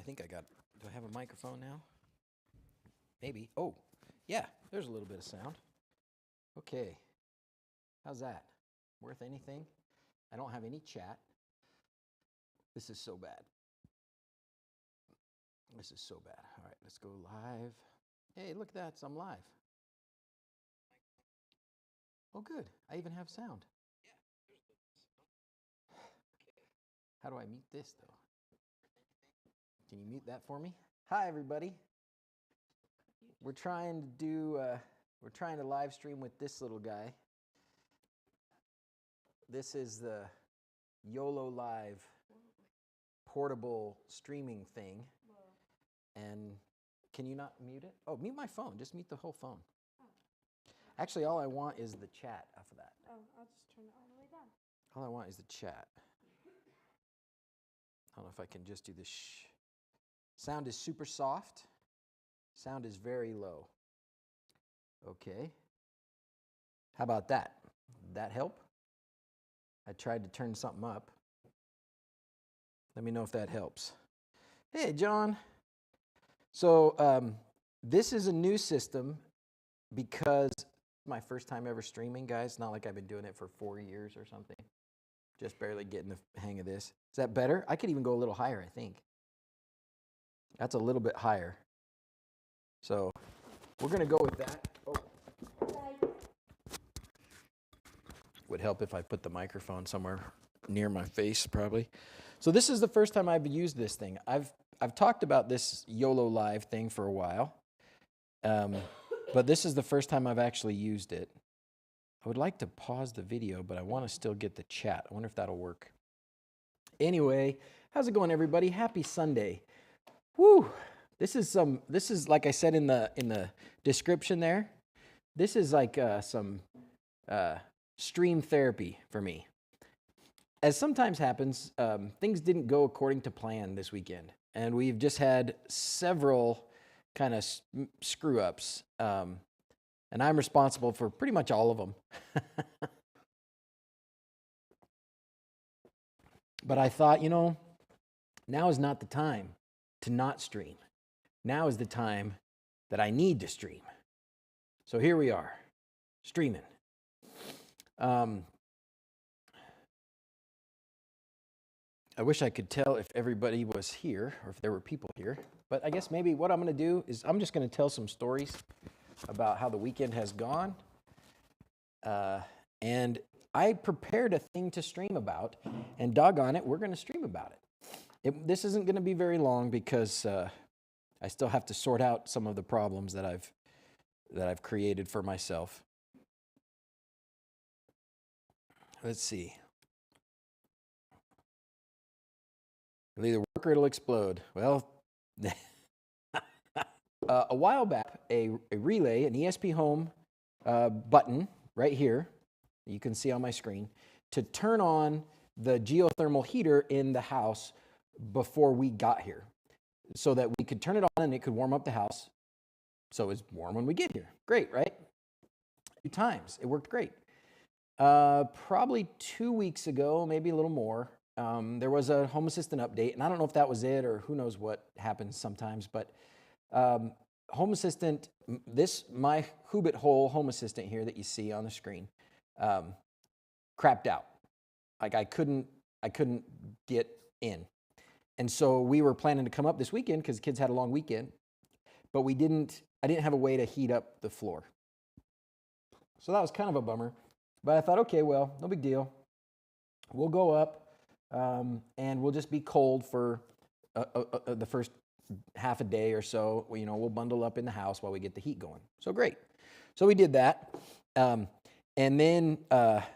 think I got, do I have a microphone now? Maybe. Oh, yeah, there's a little bit of sound. Okay. How's that? Worth anything? I don't have any chat. This is so bad. This is so bad. All right, let's go live. Hey, look at that. I'm live. Oh, good. I even have sound. How do I mute this, though? Can you mute that for me? Hi, everybody. We're trying to live stream with this little guy. This is the YOLO Live portable streaming thing. And can you not mute it? Oh, mute my phone. Just mute the whole phone. Actually, all I want is the chat off of that. Oh, I'll just turn it all the way down. All I want is the chat. I don't know if I can just do this. Sound is super soft. Sound is very low. Okay. How about that? Did that help? I tried to turn something up. Let me know if that helps. Hey, John. So this is a new system because it's my first time ever streaming, guys. Not like I've been doing it for 4 years or something. Just barely getting the hang of this. Is that better? I could even go a little higher, I think. That's a little bit higher. So we're going to go with that. Oh. Would help if I put the microphone somewhere near my face, probably. So this is the first time I've used this thing. I've talked about this YOLO Live thing for a while, but this is the first time I've actually used it. I would like to pause the video, but I want to still get the chat. I wonder if that'll work. Anyway, how's it going, everybody? Happy Sunday. Woo! This is like I said in the description there. This is like some stream therapy for me. As sometimes happens, things didn't go according to plan this weekend, and we've just had several kind of screw-ups, and I'm responsible for pretty much all of them. But I thought, now is not the time to not stream. Now is the time that I need to stream. So here we are, streaming. I wish I could tell if everybody was here or if there were people here, but I guess maybe what I'm going to do is I'm just going to tell some stories about how the weekend has gone. And I prepared a thing to stream about, and doggone it, we're going to stream about it. This isn't going to be very long because I still have to sort out some of the problems that I've created for myself. Let's see. It'll either work or it'll explode. Well, a while back, a relay, an ESPhome button right here, you can see on my screen, to turn on the geothermal heater in the house before we got here, so that we could turn it on and it could warm up the house. So it's warm when we get here. Great, right? 2 times. It worked great. Probably 2 weeks ago, maybe a little more, there was a Home Assistant update, and I don't know if that was it or who knows what happens sometimes, but Home Assistant, my wHobbit-Hole Home Assistant here that you see on the screen, crapped out. Like I couldn't get in. And so we were planning to come up this weekend because the kids had a long weekend, but I didn't have a way to heat up the floor. So that was kind of a bummer, but I thought, okay, well, no big deal. We'll go up. And we'll just be cold for the first half a day or so. We'll bundle up in the house while we get the heat going. So great. So we did that. And then I'm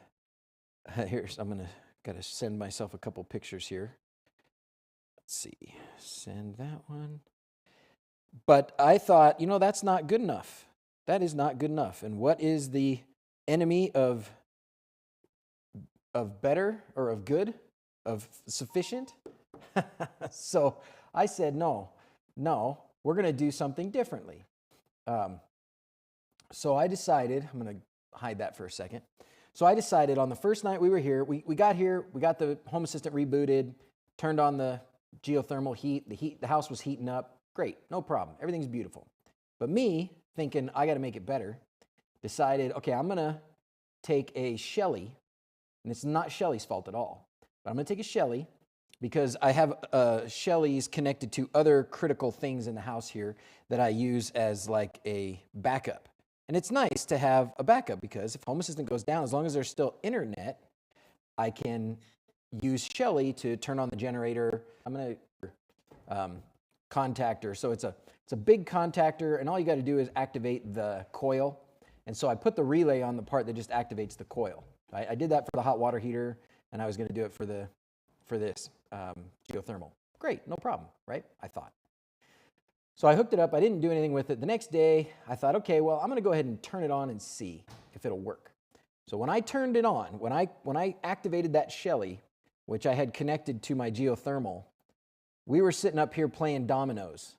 gotta send myself a couple pictures here. Let's see, send that one. But I thought, that's not good enough. That is not good enough. And what is the enemy of better or of good? Of sufficient? So I said, no, we're going to do something differently. So I decided, I'm going to hide that for a second. So I decided on the first night we were here, we got here, we got the Home Assistant rebooted, turned on the geothermal heat. The house was heating up. Great, no problem. Everything's beautiful. But me, thinking I got to make it better, decided, okay, I'm going to take a Shelly, and it's not Shelly's fault at all, but I'm going to take a Shelly because I have Shellys connected to other critical things in the house here that I use as like a backup. And it's nice to have a backup because if Home Assistant goes down, as long as there's still internet, I can use Shelly to turn on the generator. I'm going to contactor. So it's a big contactor, and all you got to do is activate the coil. And so I put the relay on the part that just activates the coil. I did that for the hot water heater, and I was going to do it for this geothermal. Great, no problem, right? I thought. So I hooked it up. I didn't do anything with it. The next day, I thought, okay, well, I'm going to go ahead and turn it on and see if it'll work. So when I turned it on, when I activated that Shelly, which I had connected to my geothermal, we were sitting up here playing dominoes.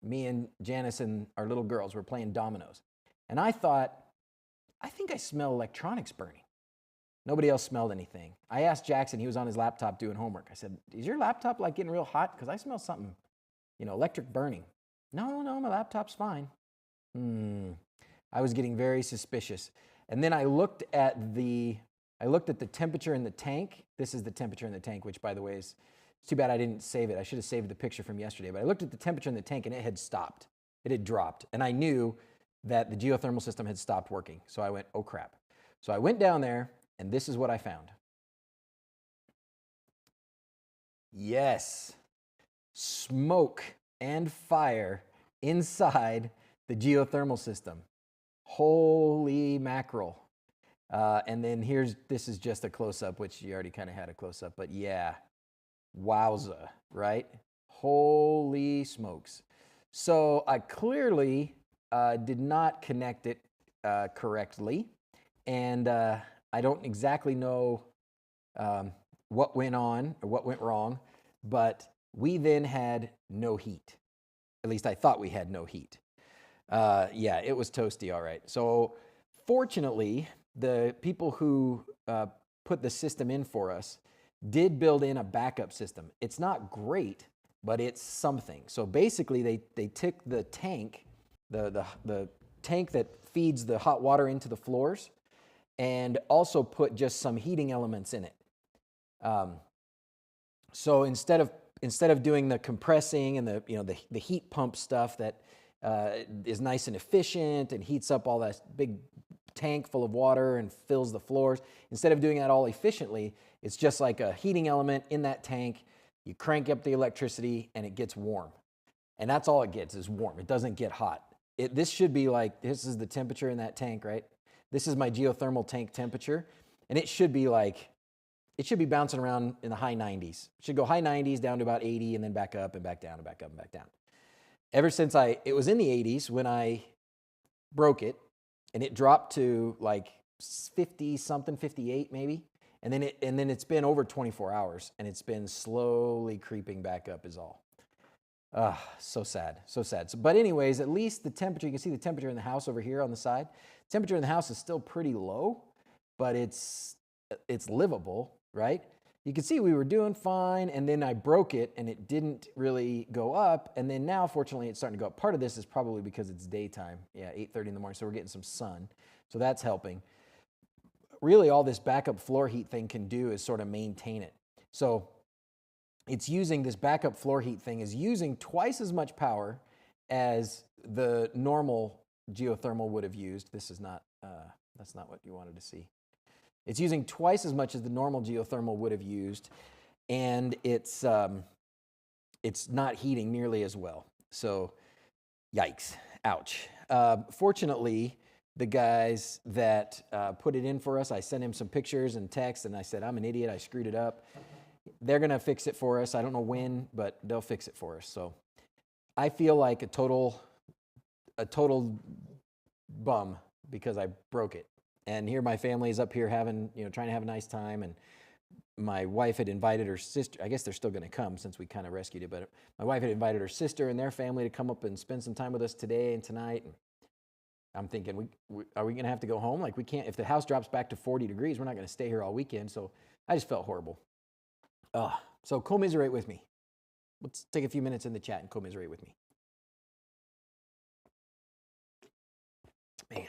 Me and Janice and our little girls were playing dominoes. And I thought, I think I smell electronics burning. Nobody else smelled anything. I asked Jackson, he was on his laptop doing homework. I said, is your laptop like getting real hot? Because I smell something, electric burning. No, my laptop's fine. I was getting very suspicious. And then I looked at the temperature in the tank. This is the temperature in the tank, which by the way is, it's too bad I didn't save it. I should have saved the picture from yesterday. But I looked at the temperature in the tank and it had stopped. It had dropped. And I knew that the geothermal system had stopped working. So I went, oh crap. So I went down there and this is what I found. Yes, smoke and fire inside the geothermal system. Holy mackerel. And then this is just a close-up, which you already kind of had a close-up, but yeah, wowza, right? Holy smokes. So I clearly did not connect it correctly, and I don't exactly know what went on or what went wrong, but we then had no heat. At least I thought we had no heat. Yeah, it was toasty, all right. So fortunately, the people who put the system in for us did build in a backup system. It's not great, but it's something. So basically, they took the tank, the tank that feeds the hot water into the floors, and also put just some heating elements in it. So instead of doing the compressing and the heat pump stuff that is nice and efficient and heats up all that big tank full of water and fills the floors, instead of doing that all efficiently, it's just like a heating element in that tank. You crank up the electricity and it gets warm. And that's all it gets is warm. It doesn't get hot. This should be like, this is the temperature in that tank, right? This is my geothermal tank temperature. And it should be bouncing around in the high 90s. It should go high 90s down to about 80 and then back up and back down and back up and back down. Ever since it was in the 80s when I broke it, and it dropped to like 50 something, 58 maybe. And then it's been over 24 hours and it's been slowly creeping back up is all. So sad, so sad. But anyways, at least the temperature, you can see the temperature in the house over here on the side. Temperature in the house is still pretty low, but it's livable, right? You can see we were doing fine, and then I broke it, and it didn't really go up, and then now, fortunately, it's starting to go up. Part of this is probably because it's daytime, 8:30 in the morning, so we're getting some sun, so that's helping. Really, all this backup floor heat thing can do is sort of maintain it. So it's using this backup floor heat thing is using twice as much power as the normal geothermal would have used. This is not, that's not what you wanted to see. It's using twice as much as the normal geothermal would have used, and it's not heating nearly as well. So, yikes, ouch. Fortunately, the guys that put it in for us, I sent him some pictures and text, and I said, I'm an idiot, I screwed it up. They're gonna fix it for us. I don't know when, but they'll fix it for us. So I feel like a total bum because I broke it. And here my family is up here having, trying to have a nice time. And my wife had invited her sister. I guess they're still going to come since we kind of rescued it. But my wife had invited her sister and their family to come up and spend some time with us today and tonight. And I'm thinking, are we going to have to go home? Like we can't, if the house drops back to 40 degrees, we're not going to stay here all weekend. So I just felt horrible. So commiserate with me. let's take a few minutes in the chat and commiserate with me. Man,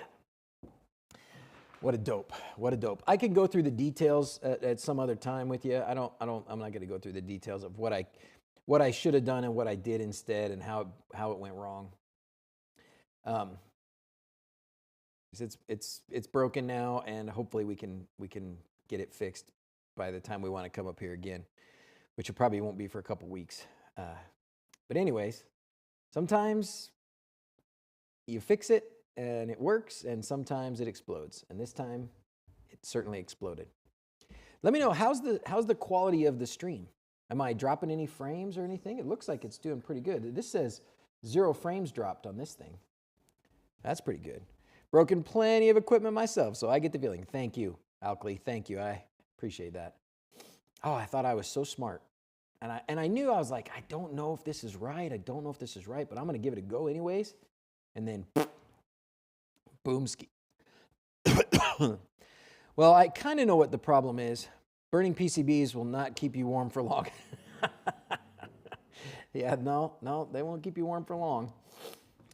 what a dope! What a dope! I could go through the details at some other time with you. I'm not going to go through the details of what I should have done and what I did instead and how it went wrong. It's broken now, and hopefully we can get it fixed by the time we want to come up here again, which it probably won't be for a couple weeks. But anyways, sometimes you fix it and it works, and sometimes it explodes. And this time, it certainly exploded. Let me know, how's the quality of the stream? Am I dropping any frames or anything? It looks like it's doing pretty good. This says 0 frames dropped on this thing. That's pretty good. Broken plenty of equipment myself, so I get the feeling. Thank you, Alkley. Thank you. I appreciate that. Oh, I thought I was so smart. And I knew, I was like, I don't know if this is right. I don't know if this is right, but I'm going to give it a go anyways. And then, boom, ski. Well, I kind of know what the problem is. Burning PCBs will not keep you warm for long. Yeah, no, they won't keep you warm for long.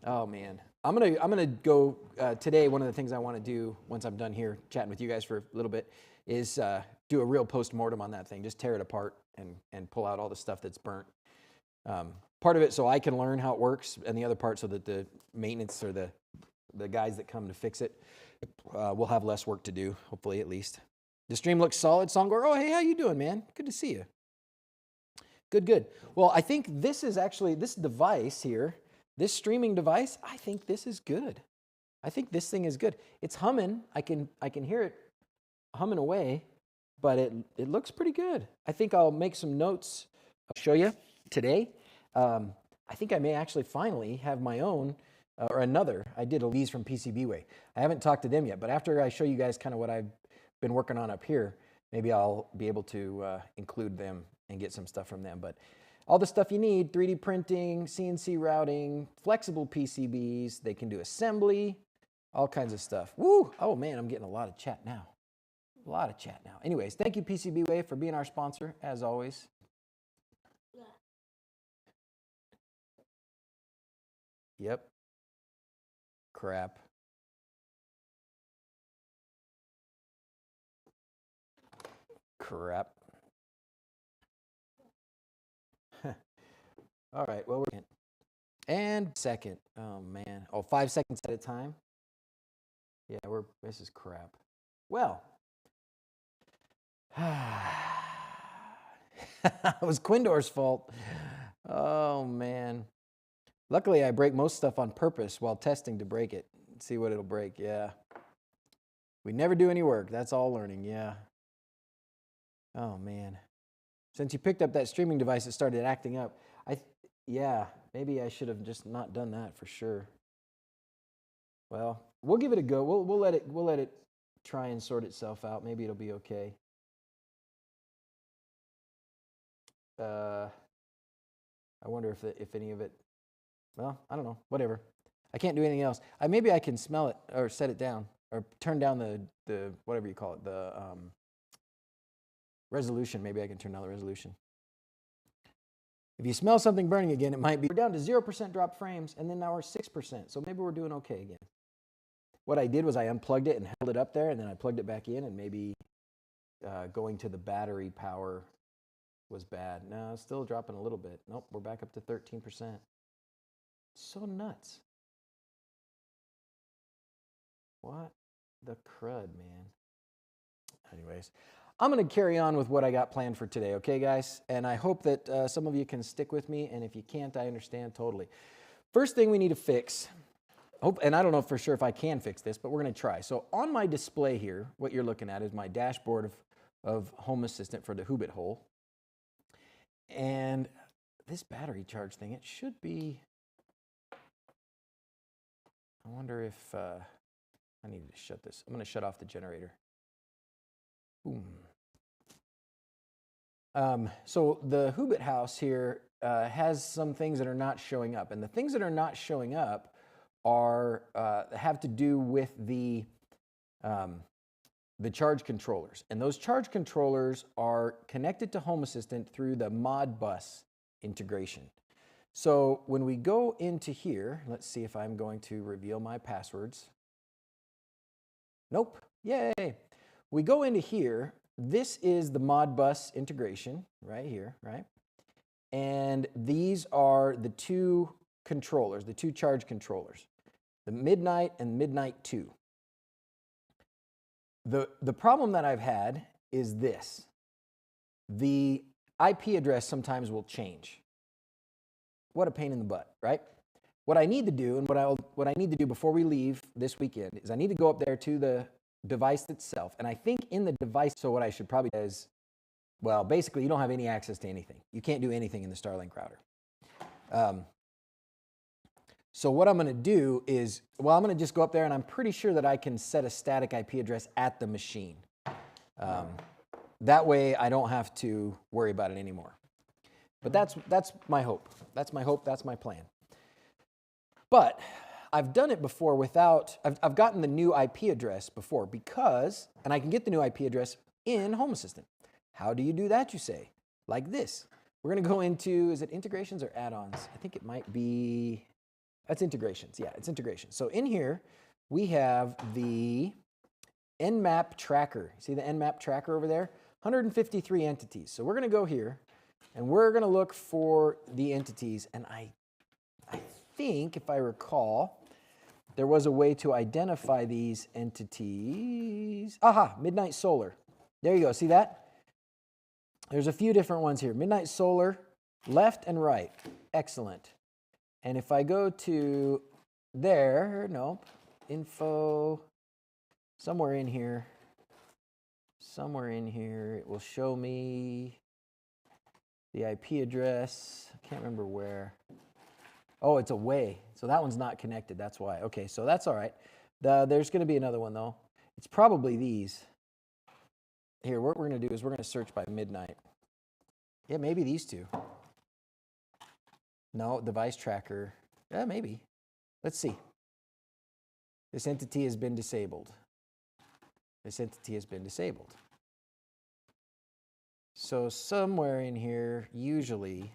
Oh, man. I'm gonna go today. One of the things I want to do once I'm done here chatting with you guys for a little bit is do a real post-mortem on that thing. Just tear it apart and pull out all the stuff that's burnt. Part of it so I can learn how it works, and the other part so that the maintenance or the guys that come to fix it will have less work to do, hopefully at least. The stream looks solid. Songor, oh, hey, how you doing, man? Good to see you. Good. Well, I think this is actually, this device here, this streaming device, I think this is good. I think this thing is good. It's humming. I can hear it humming away, but it looks pretty good. I think I'll make some notes. I'll show you today. I think I may actually finally have my own or another. I did a lease from PCBWay. I haven't talked to them yet, but after I show you guys kind of what I've been working on up here, maybe I'll be able to include them and get some stuff from them. But all the stuff you need, 3D printing, CNC routing, flexible PCBs, they can do assembly, all kinds of stuff. Woo! Oh man, I'm getting a lot of chat now. A lot of chat now. Anyways, thank you PCBWay for being our sponsor, as always. Yep. Crap. Crap. All right, well, we're and second. Oh man. Oh, 5 seconds at a time. Yeah, this is crap. Well, it was Quindor's fault. Oh man. Luckily, I break most stuff on purpose while testing to break it. See what it'll break. Yeah. We never do any work. That's all learning. Yeah. Oh man. Since you picked up that streaming device, it started acting up. Yeah, maybe I should have just not done that for sure. Well, we'll give it a go. We'll let it try and sort itself out. Maybe it'll be okay. I wonder if any of it. Well, I don't know. Whatever. I can't do anything else. Maybe I can smell it or set it down or turn down the whatever you call it, the resolution. Maybe I can turn down the resolution. If you smell something burning again, it might be. We're down to 0% drop frames, and then now we're 6%. So maybe we're doing okay again. What I did was I unplugged it and held it up there, and then I plugged it back in, and maybe going to the battery power was bad. No, it's still dropping a little bit. Nope, we're back up to 13%. So nuts. What the crud, man. Anyways, I'm going to carry on with what I got planned for today, okay, guys? And I hope that some of you can stick with me, and if you can't, I understand totally. First thing we need to fix, and I don't know for sure if I can fix this, but we're going to try. So on my display here, what you're looking at is my dashboard of Home Assistant for the wHobbit-Hole. And this battery charge thing, it should be, I wonder if, I need to shut this. I'm going to shut off the generator. Boom. So the Hobbit house here has some things that are not showing up, and the things that are not showing up are have to do with the charge controllers, and those charge controllers are connected to Home Assistant through the mod bus integration. So when we go into here, let's see if I'm going to reveal my passwords. Nope. Yay. We go into here. This is the Modbus integration right here, right? And these are the two controllers, the two charge controllers, the Midnight and Midnight 2. The problem that I've had is this. The IP address sometimes will change. What a pain in the butt, right? What I need to do, and what I need to do before we leave this weekend, is I need to go up there to the device itself. And I think in the device, so what I should probably do is, well, basically you don't have any access to anything. You can't do anything in the Starlink router. So what I'm going to do is, well, I'm going to just go up there, and I'm pretty sure that I can set a static IP address at the machine. That way I don't have to worry about it anymore. But that's my hope. That's my hope. That's my plan. But I've done it before without, I've gotten the new IP address before because, and I can get the new IP address in Home Assistant. How do you do that, you say? Like this. We're going to go into, is it integrations or add-ons? I think it might be, that's integrations. Yeah, it's integrations. So in here, we have the Nmap tracker. See the Nmap tracker over there? 153 entities. So we're going to go here, and we're going to look for the entities. And I think, if I recall, there was a way to identify these entities. Aha, Midnight Solar. There you go. See that? There's a few different ones here. Midnight Solar, left and right. Excellent. And if I go to there, nope, info, somewhere in here, it will show me the IP address. I can't remember where. Oh, it's away. So that one's not connected. That's why. Okay, so that's all right. There's going to be another one, though. It's probably these. Here, what we're going to do is we're going to search by Midnight. Yeah, maybe these two. No, device tracker. Yeah, maybe. Let's see. This entity has been disabled. This entity has been disabled. So somewhere in here, usually,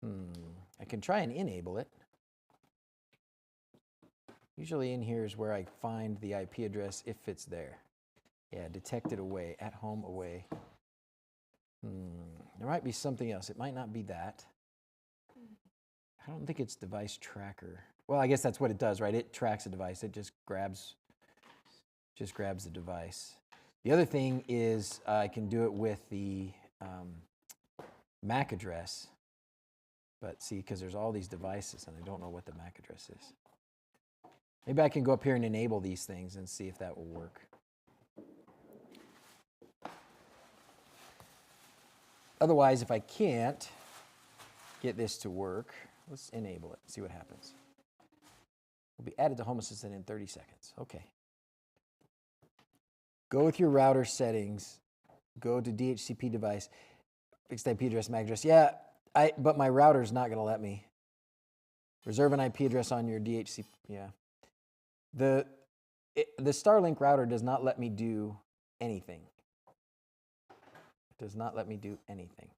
I can try and enable it. Usually in here is where I find the IP address if it's there. Yeah, detected away, at home away. There might be something else. It might not be that. I don't think it's device tracker. Well, I guess that's what it does, right? It tracks a device. It just grabs the device. The other thing is I can do it with the MAC address. But see, because there's all these devices and I don't know what the MAC address is. Maybe I can go up here and enable these things and see if that will work. Otherwise, if I can't get this to work, let's enable it, see what happens. Will be added to Home Assistant in 30 seconds. Okay. Go with your router settings. Go to DHCP device. Fixed IP address, MAC address. Yeah, but my router's not going to let me. Reserve an IP address on your DHCP. Yeah. The Starlink router does not let me do anything. It does not let me do anything.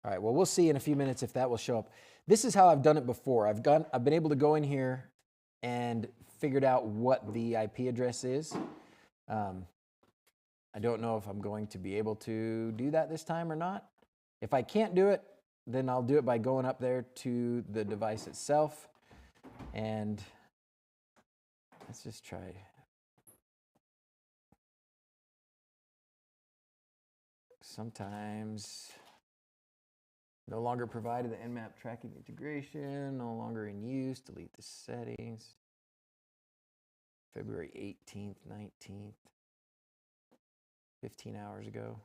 All right, well, we'll see in a few minutes if that will show up. This is how I've done it before. I've been able to go in here and figured out what the IP address is. I don't know if I'm going to be able to do that this time or not. If I can't do it, then I'll do it by going up there to the device itself. And let's just try. Sometimes no longer provided the Nmap tracking integration, no longer in use, delete the settings. February 18th, 19th, 15 hours ago.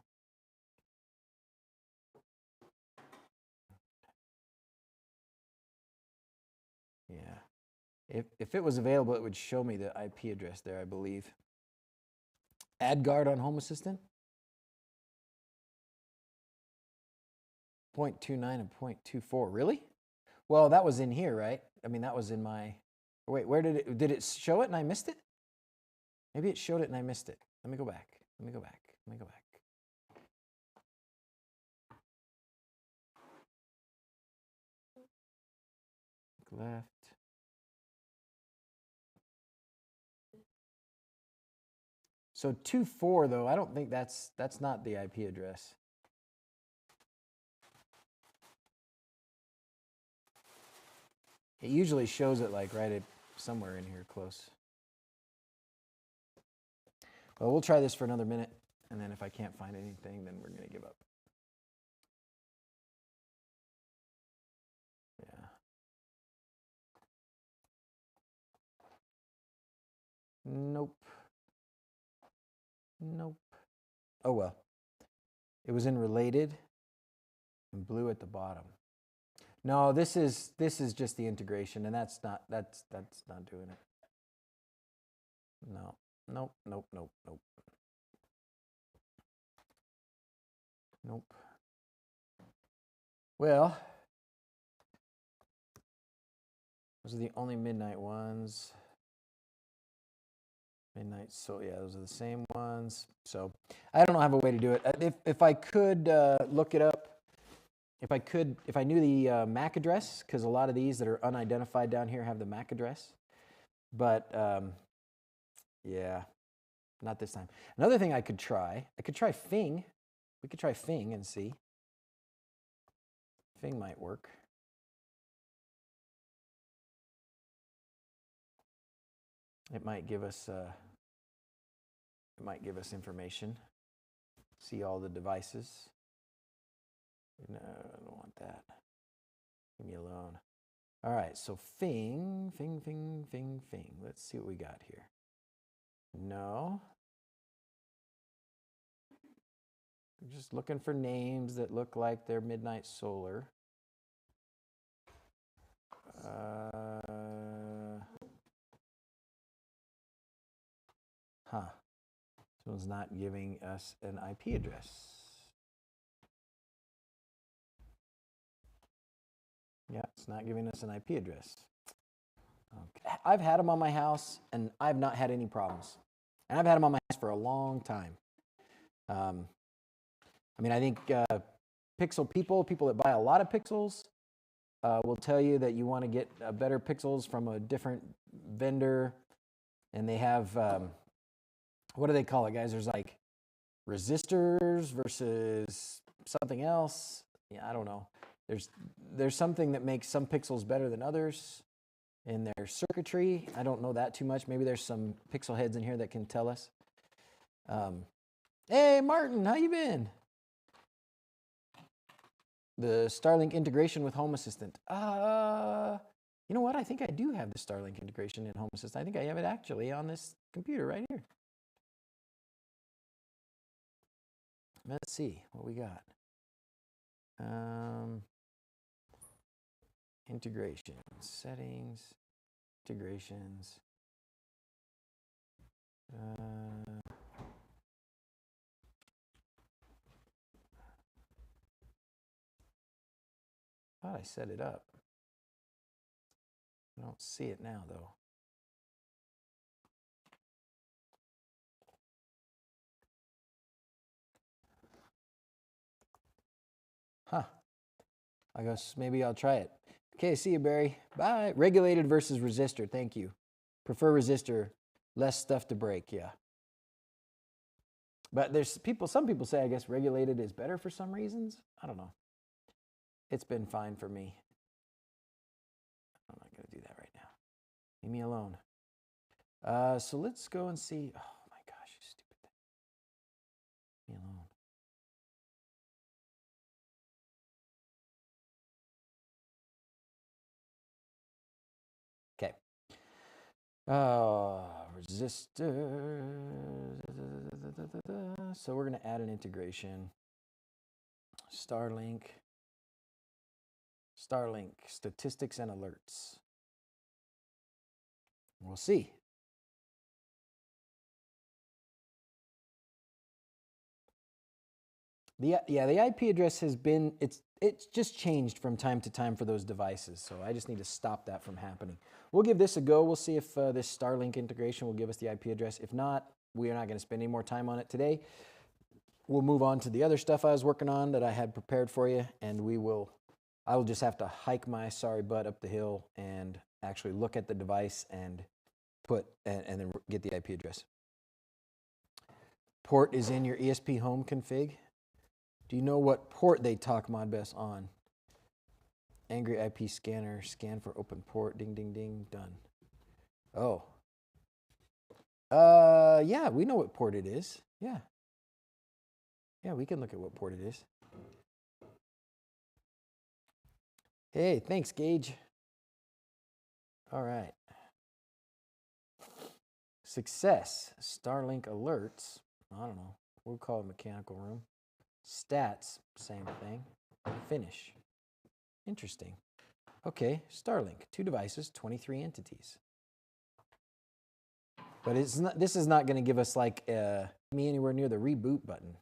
Yeah. If it was available, it would show me the IP address there, I believe. Add guard on Home Assistant. 0.29 and 0.24, really? Well, that was in here, right? I mean, that was in my, wait, where did it show it and I missed it? Maybe it showed it and I missed it. Let me go back. left. So 2.4 though, I don't think that's not the IP address. It usually shows it like right at somewhere in here close. Well, we'll try this for another minute, and then if I can't find anything, then we're going to give up. Yeah. Nope. Nope. Oh well. It was in related and blue at the bottom. No, this is just the integration, and that's not doing it. No. Nope, nope, nope, nope. Nope. Well, those are the only midnight ones. Midnight, so yeah, those are the same ones. So I don't have a way to do it. If I could look it up, if I knew the MAC address, because a lot of these that are unidentified down here have the MAC address, but yeah, not this time. Another thing I could try Fing. We could try Fing and see. Fing might work. It might give us information. See all the devices. No, I don't want that. Leave me alone. All right, so Fing. Let's see what we got here. No. We're just looking for names that look like they're Midnight Solar. This one's not giving us an IP address. Yeah, it's not giving us an IP address. Okay. I've had them on my house, and I've not had any problems. And I've had them on my house for a long time. I mean, I think pixel people that buy a lot of pixels will tell you that you want to get better pixels from a different vendor. And they have, what do they call it, guys? There's like resistors versus something else. Yeah, I don't know. There's something that makes some pixels better than others in their circuitry. I don't know that too much. Maybe there's some pixel heads in here that can tell us. Hey, Martin, how you been? The Starlink integration with Home Assistant. You know what? I think I do have the Starlink integration in Home Assistant. I think I have it actually on this computer right here. Let's see what we got. Integration, settings, integrations. Thought I set it up. I don't see it now though. I guess maybe I'll try it. Okay, see you, Barry. Bye. Regulated versus resistor. Thank you. Prefer resistor. Less stuff to break. Yeah. But some people say, I guess, regulated is better for some reasons. I don't know. It's been fine for me. I'm not going to do that right now. Leave me alone. So let's go and see. Oh my gosh, you stupid thing. Leave me alone. Okay. Resistor. So we're going to add an integration. Starlink, statistics and alerts. We'll see. The IP address has been, it's just changed from time to time for those devices, so I just need to stop that from happening. We'll give this a go. We'll see if this Starlink integration will give us the IP address. If not, we are not going to spend any more time on it today. We'll move on to the other stuff I was working on that I had prepared for you, and we will I will just have to hike my sorry butt up the hill and actually look at the device and and then get the IP address. Port is in your ESPhome config. Do you know what port they talk Modbus on? Angry IP scanner, scan for open port, ding, ding, ding, done. Oh. Yeah, we know what port it is. Yeah. Yeah, we can look at what port it is. Hey, thanks, Gage. All right. Success, Starlink alerts. I don't know. We'll call it mechanical room. Stats, same thing. Finish. Interesting. Okay, Starlink, 2 devices, 23 entities. But it's not, this is not going to give us like me anywhere near the reboot button.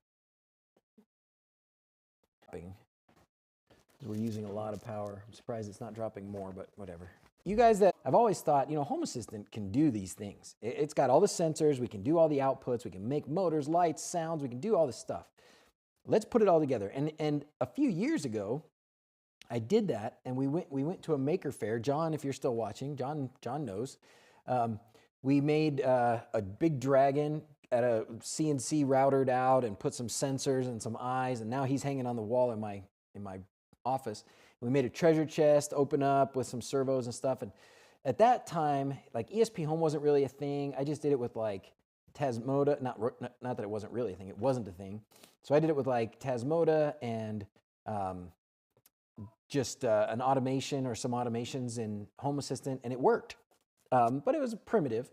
We're using a lot of power. I'm surprised it's not dropping more, but whatever. You guys that I've always thought, you know, Home Assistant can do these things. It's got all the sensors. We can do all the outputs. We can make motors, lights, sounds. We can do all this stuff. Let's put it all together. And a few years ago, I did that, and we went to a maker fair. John, if you're still watching, John knows. We made a big dragon at a CNC routered out and put some sensors and some eyes, and now he's hanging on the wall in my office. We made a treasure chest open up with some servos and stuff. And at that time, like ESPhome wasn't really a thing. I just did it with like Tasmota, not that it wasn't really a thing. It wasn't a thing. So I did it with like Tasmota and just an automation or some automations in Home Assistant, and it worked. But it was primitive.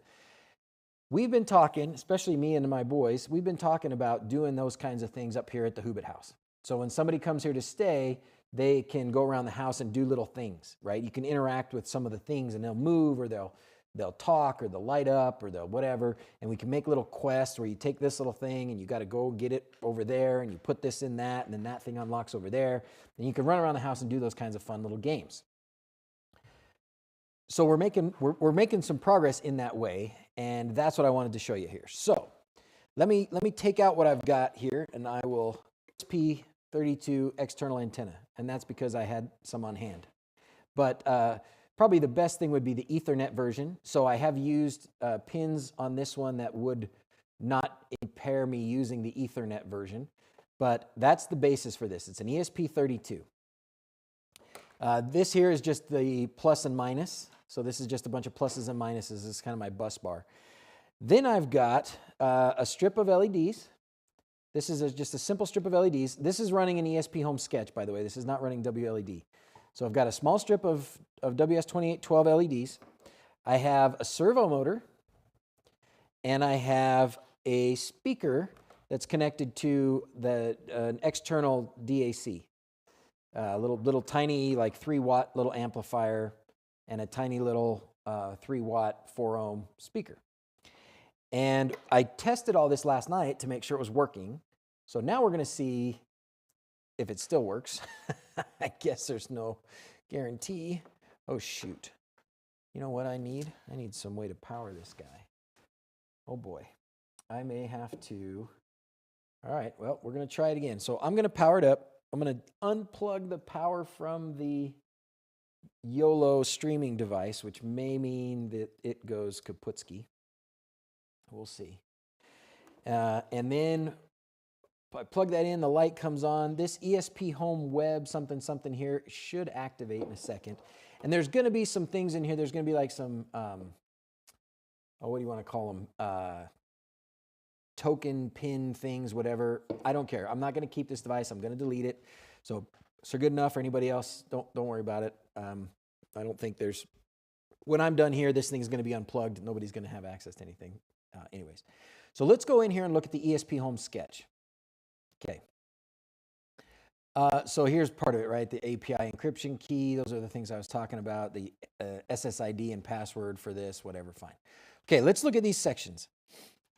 We've been talking, especially me and my boys, we've been talking about doing those kinds of things up here at the wHobbit-House. So when somebody comes here to stay, they can go around the house and do little things, right? You can interact with some of the things, and they'll move, or they'll talk, or they'll light up, or they'll whatever. And we can make little quests where you take this little thing and you got to go get it over there, and you put this in that, and then that thing unlocks over there. And you can run around the house and do those kinds of fun little games. So we're making some progress in that way, and that's what I wanted to show you here. So let me take out what I've got here, and I will ESP32 external antenna, and that's because I had some on hand. But probably the best thing would be the Ethernet version. So I have used pins on this one that would not impair me using the Ethernet version, but that's the basis for this. It's an ESP32. This here is just the plus and minus. So this is just a bunch of pluses and minuses. This is kind of my bus bar. Then I've got a strip of LEDs. This is just a simple strip of LEDs. This is running an ESPhome sketch, by the way. This is not running wLED. So I've got a small strip of WS2812 LEDs. I have a servo motor, and I have a speaker that's connected to an external DAC. Little tiny, like 3-watt little amplifier, and a tiny little 3-watt 4-ohm speaker. And I tested all this last night to make sure it was working. So now we're going to see if it still works. I guess there's no guarantee. Oh, shoot. You know what I need? I need some way to power this guy. Oh, boy. I may have to. All right, well, we're going to try it again. So I'm going to power it up. I'm going to unplug the power from the YOLO streaming device, which may mean that it goes kaputski. We'll see. And then I plug that in, the light comes on. This ESPhome web something here should activate in a second. And there's going to be some things in here. There's going to be like some, what do you want to call them? Token, pin things, whatever. I don't care. I'm not going to keep this device. I'm going to delete it. So good enough for anybody else. Don't worry about it. I don't think there's, when I'm done here, this thing is going to be unplugged. Nobody's going to have access to anything. Anyways, so let's go in here and look at the ESPhome sketch. Okay. So here's part of it, right? The API encryption key. Those are the things I was talking about. The SSID and password for this, whatever, fine. Okay, let's look at these sections.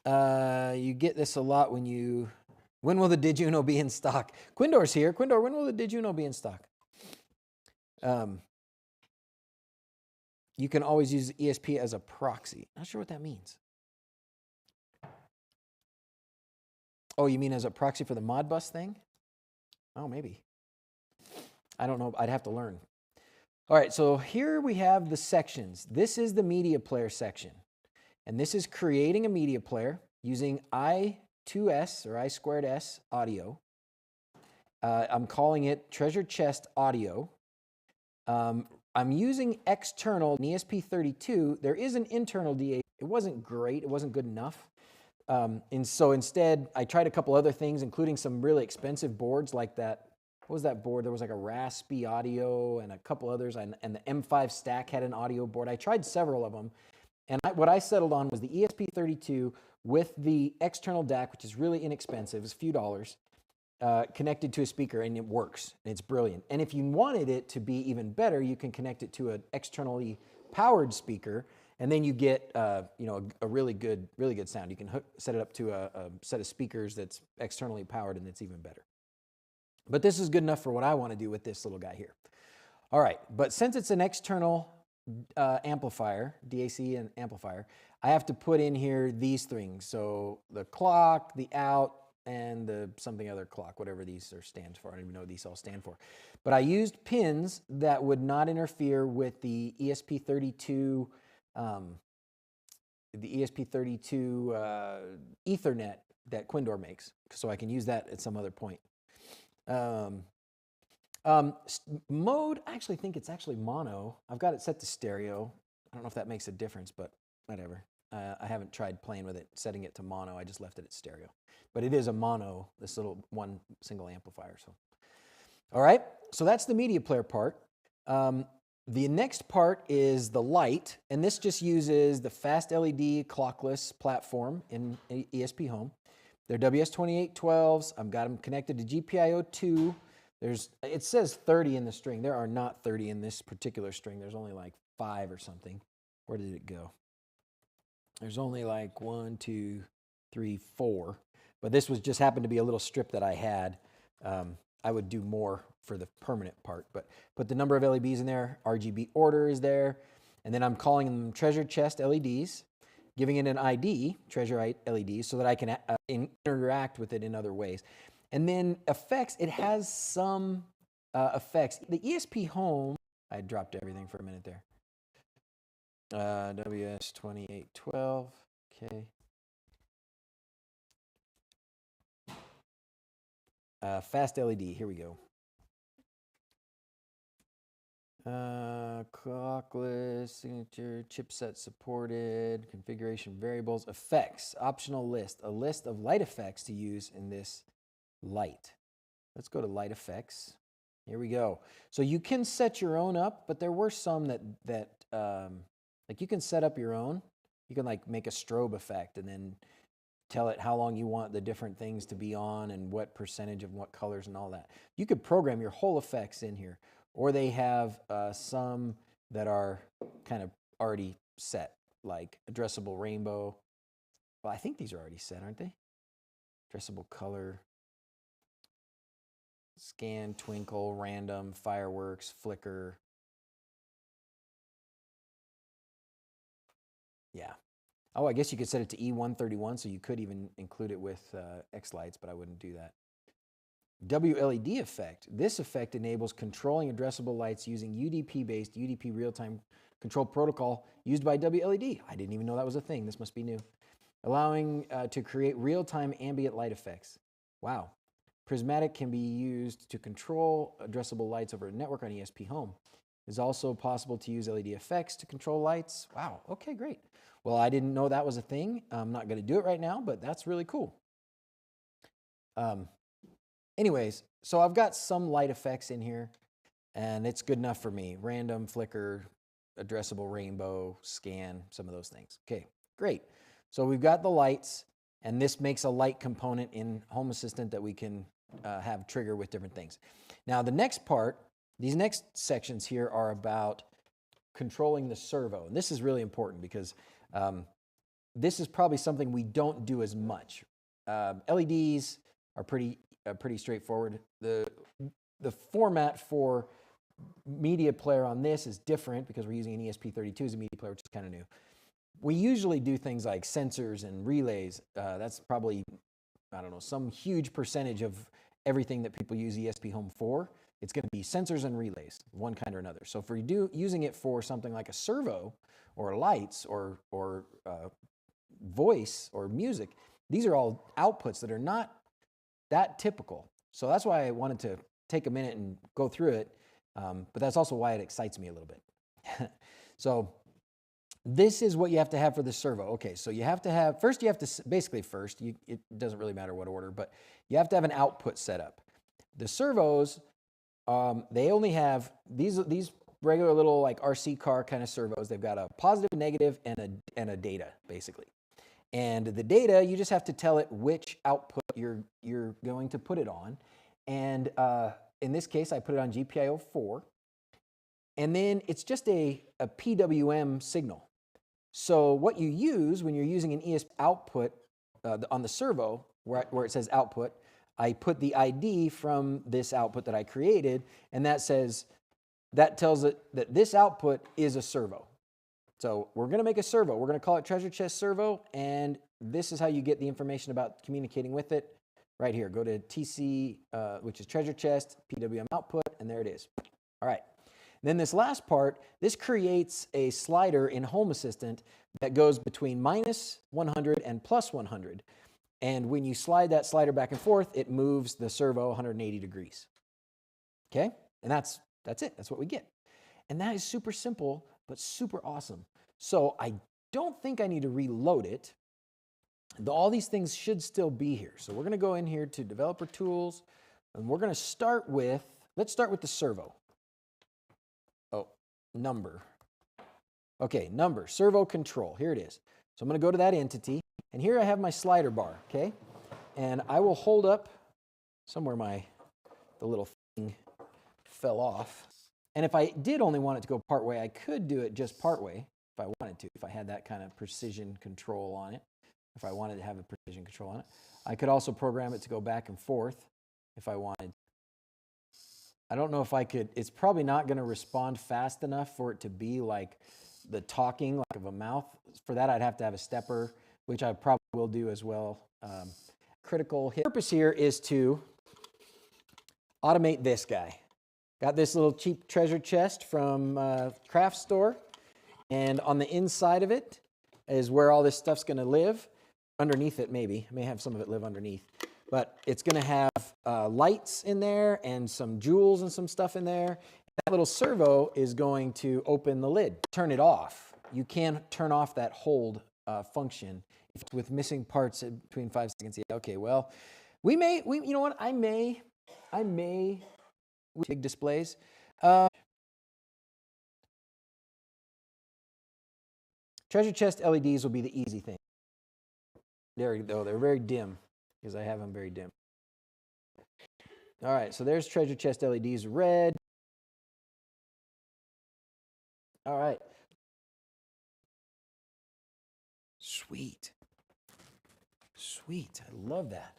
You get this a lot when will the Did You Know be in stock? Quindor's here. Quindor, when will the Did You Know be in stock? You can always use ESP as a proxy. Not sure what that means. Oh, you mean as a proxy for the Modbus thing? Oh, maybe. I don't know. I'd have to learn. All right, so here we have the sections. This is the media player section. And this is creating a media player using I2S or I2S audio. I'm calling it Treasure Chest Audio. I'm using external ESP32. There is an internal DA. It wasn't great. It wasn't good enough. And so instead, I tried a couple other things, including some really expensive boards like that. What was that board? There was like a Raspy Audio and a couple others, and the M5 Stack had an audio board. I tried several of them, and what I settled on was the ESP32 with the external DAC, which is really inexpensive. It's a few dollars, connected to a speaker, and it works. And it's brilliant. And if you wanted it to be even better, you can connect it to an externally powered speaker, and then you get a really good sound. You can set it up to a set of speakers that's externally powered, and it's even better. But this is good enough for what I want to do with this little guy here. All right, but since it's an external amplifier, DAC and amplifier, I have to put in here these things. So the clock, the out, and the something other clock, whatever these stands for. I don't even know what these all stand for. But I used pins that would not interfere with the ESP32 Ethernet that Quindor makes, so I can use that at some other point. Mode, I actually think it's actually mono. I've got it set to stereo. I don't know if that makes a difference, but whatever. I haven't tried playing with it, setting it to mono. I just left it at stereo. But it is a mono, this little one single amplifier. So, all right, so that's the media player part. The next part is the light, and this just uses the fast LED clockless platform in ESPhome. They're WS2812s. I've got them connected to GPIO2. It says 30 in the string. There are not 30 in this particular string. There's only like 5 or something. Where did it go? There's only like 1, 2, 3, 4. But this was just happened to be a little strip that I had. I would do more for the permanent part, but put the number of LEDs in there. RGB order is there. And then I'm calling them Treasure Chest LEDs, giving it an ID, Treasure LEDs, so that I can interact with it in other ways. And then effects, it has some effects. The ESPhome, I dropped everything for a minute there. WS2812, okay. Fast LED, here we go. Clockless, signature, chipset supported, configuration variables, effects, optional list, a list of light effects to use in this light. Let's go to light effects. Here we go. So you can set your own up, but there were some that like you can set up your own. You can like make a strobe effect and then tell it how long you want the different things to be on and what percentage of what colors and all that. You could program your whole effects in here, or they have some that are kind of already set, like addressable rainbow. Well, I think these are already set, aren't they? Addressable color, scan, twinkle, random, fireworks, flicker. Yeah. Oh, I guess you could set it to E131, so you could even include it with X lights, but I wouldn't do that. wLED effect. This effect enables controlling addressable lights using UDP-based UDP real-time control protocol used by wLED. I didn't even know that was a thing. This must be new. Allowing to create real-time ambient light effects. Wow. Prismatic can be used to control addressable lights over a network on ESPhome. It's also possible to use LED effects to control lights. Wow, okay, great. Well, I didn't know that was a thing. I'm not gonna do it right now, but that's really cool. Anyways, so I've got some light effects in here, and it's good enough for me. Random, flicker, addressable rainbow, scan, some of those things. Okay, great. So we've got the lights, and this makes a light component in Home Assistant that we can have trigger with different things. Now the next part, these next sections here are about controlling the servo. And this is really important because this is probably something we don't do as much. LEDs are pretty straightforward. The format for media player on this is different because we're using an ESP32 as a media player, which is kind of new. We usually do things like sensors and relays. That's probably, I don't know, some huge percentage of everything that people use ESPhome for. It's going to be sensors and relays, one kind or another. So if you're using it for something like a servo or lights or voice or music, these are all outputs that are not that typical. So that's why I wanted to take a minute and go through it. But that's also why it excites me a little bit. So this is what you have to have for the servo. Okay, so you have to have, it doesn't really matter what order, but you have to have an output set up. The servos, they only have these regular little like RC car kind of servos. They've got a positive, negative, and a data, basically. And the data, you just have to tell it which output you're going to put it on. And in this case, I put it on GPIO 4. And then it's just a PWM signal. So what you use when you're using an ESP output on the servo, where it says output, I put the ID from this output that I created, and that tells it that this output is a servo. So we're going to make a servo. We're going to call it Treasure Chest Servo, and this is how you get the information about communicating with it. Right here, go to TC, which is Treasure Chest, PWM output, and there it is. All right. Then this last part, this creates a slider in Home Assistant that goes between -100 and +100. And when you slide that slider back and forth, it moves the servo 180 degrees. Okay? And that's it. That's what we get. And that is super simple, but super awesome. So I don't think I need to reload it. All these things should still be here. So we're going to go in here to Developer Tools, and we're going to start with, let's start with the servo. Oh, number. Okay, number, servo control. Here it is. So I'm going to go to that entity, and here I have my slider bar, okay? And I will hold up, somewhere the little thing fell off. And if I did only want it to go part way, I could do it just part way if I wanted to, if I had that kind of precision control on it. If I wanted to have a precision control on it. I could also program it to go back and forth if I wanted. I don't know if I could, it's probably not going to respond fast enough for it to be like the talking like of a mouth. For that, I'd have to have a stepper, which I probably will do as well. Critical hit. The purpose here is to automate this guy. Got this little cheap treasure chest from craft store, and on the inside of it is where all this stuff's going to live. Underneath it, maybe. I may have some of it live underneath. But it's going to have lights in there and some jewels and some stuff in there. That little servo is going to open the lid. Turn it off. You can turn off that hold function if it's with missing parts between 5 seconds. Yeah, okay, well, you know what? I may, with big displays. Treasure chest LEDs will be the easy thing. There you go. They're very dim because I have them very dim. All right, so there's treasure chest LEDs, red. All right. Sweet. Sweet. I love that.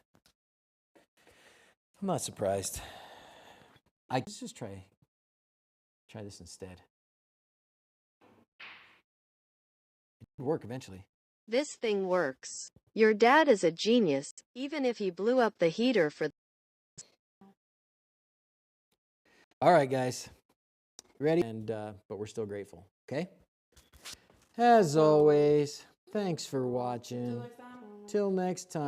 I'm not surprised. Let's just try this instead. It would work eventually. This thing works. Your dad is a genius, even if he blew up the heater for... All right, guys. Ready? But we're still grateful, okay? As always, thanks for watching. Till next time.